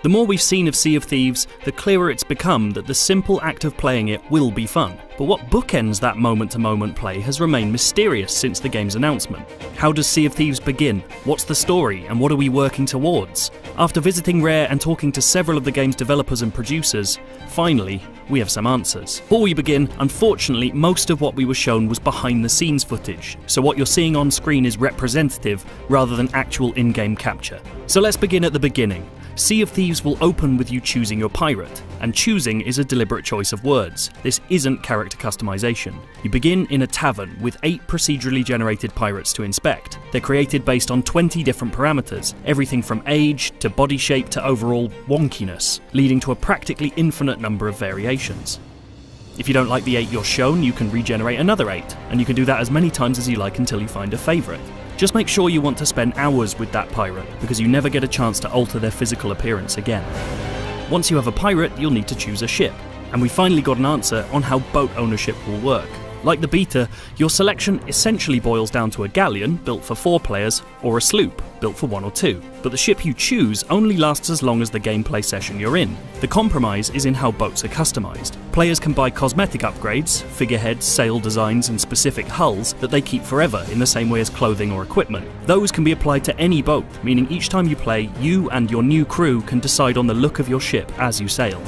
The more we've seen of Sea of Thieves, the clearer it's become that the simple act of playing it will be fun. But what bookends that moment-to-moment play has remained mysterious since the game's announcement. How does Sea of Thieves begin? What's the story, and what are we working towards? After visiting Rare and talking to several of the game's developers and producers, finally, we have some answers. Before we begin, unfortunately, most of what we were shown was behind-the-scenes footage, so what you're seeing on screen is representative rather than actual in-game capture. So let's begin at the beginning. Sea of Thieves will open with you choosing your pirate, and choosing is a deliberate choice of words. This isn't character customization. You begin in a tavern with 8 procedurally generated pirates to inspect. They're created based on 20 different parameters, everything from age to body shape to overall wonkiness, leading to a practically infinite number of variations. If you don't like the 8 you're shown, you can regenerate another 8, and you can do that as many times as you like until you find a favourite. Just make sure you want to spend hours with that pirate, because you never get a chance to alter their physical appearance again. Once you have a pirate, you'll need to choose a ship, and we finally got an answer on how boat ownership will work. Like the beta, your selection essentially boils down to a galleon, built for 4 players, or a sloop, built for 1 or 2. But the ship you choose only lasts as long as the gameplay session you're in. The compromise is in how boats are customized. Players can buy cosmetic upgrades, figureheads, sail designs, and specific hulls that they keep forever in the same way as clothing or equipment. Those can be applied to any boat, meaning each time you play, you and your new crew can decide on the look of your ship as you sail.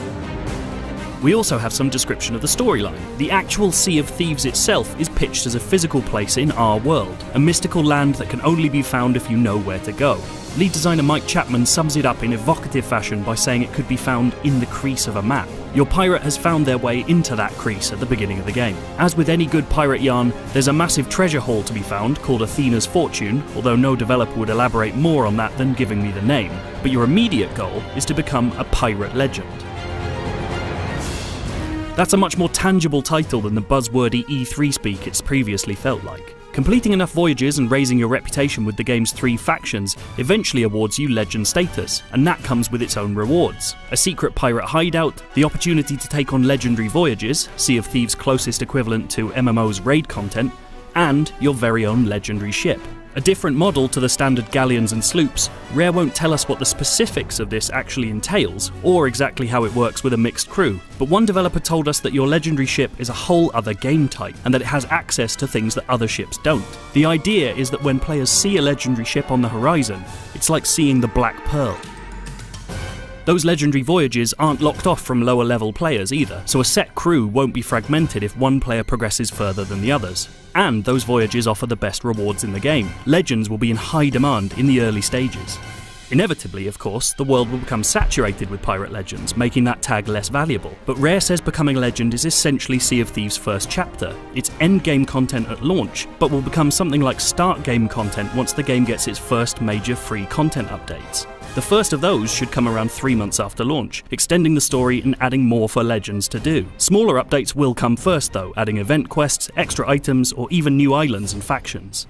We also have some description of the storyline. The actual Sea of Thieves itself is pitched as a physical place in our world, a mystical land that can only be found if you know where to go. Lead designer Mike Chapman sums it up in evocative fashion by saying it could be found in the crease of a map. Your pirate has found their way into that crease at the beginning of the game. As with any good pirate yarn, there's a massive treasure haul to be found called Athena's Fortune, although no developer would elaborate more on that than giving me the name. But your immediate goal is to become a pirate legend. That's a much more tangible title than the buzzwordy E3 speak it's previously felt like. Completing enough voyages and raising your reputation with the game's 3 factions eventually awards you legend status, and that comes with its own rewards. A secret pirate hideout, the opportunity to take on legendary voyages, Sea of Thieves' closest equivalent to MMO's raid content, and your very own legendary ship. A different model to the standard galleons and sloops, Rare won't tell us what the specifics of this actually entails, or exactly how it works with a mixed crew, but one developer told us that your legendary ship is a whole other game type, and that it has access to things that other ships don't. The idea is that when players see a legendary ship on the horizon, it's like seeing the Black Pearl. Those legendary voyages aren't locked off from lower level players either, so a set crew won't be fragmented if one player progresses further than the others. And those voyages offer the best rewards in the game. Legends will be in high demand in the early stages. Inevitably, of course, the world will become saturated with pirate legends, making that tag less valuable. But Rare says becoming a legend is essentially Sea of Thieves' first chapter. It's endgame content at launch, but will become something like start game content once the game gets its first major free content updates. The first of those should come around 3 months after launch, extending the story and adding more for Legends to do. Smaller updates will come first though, adding event quests, extra items, or even new islands and factions.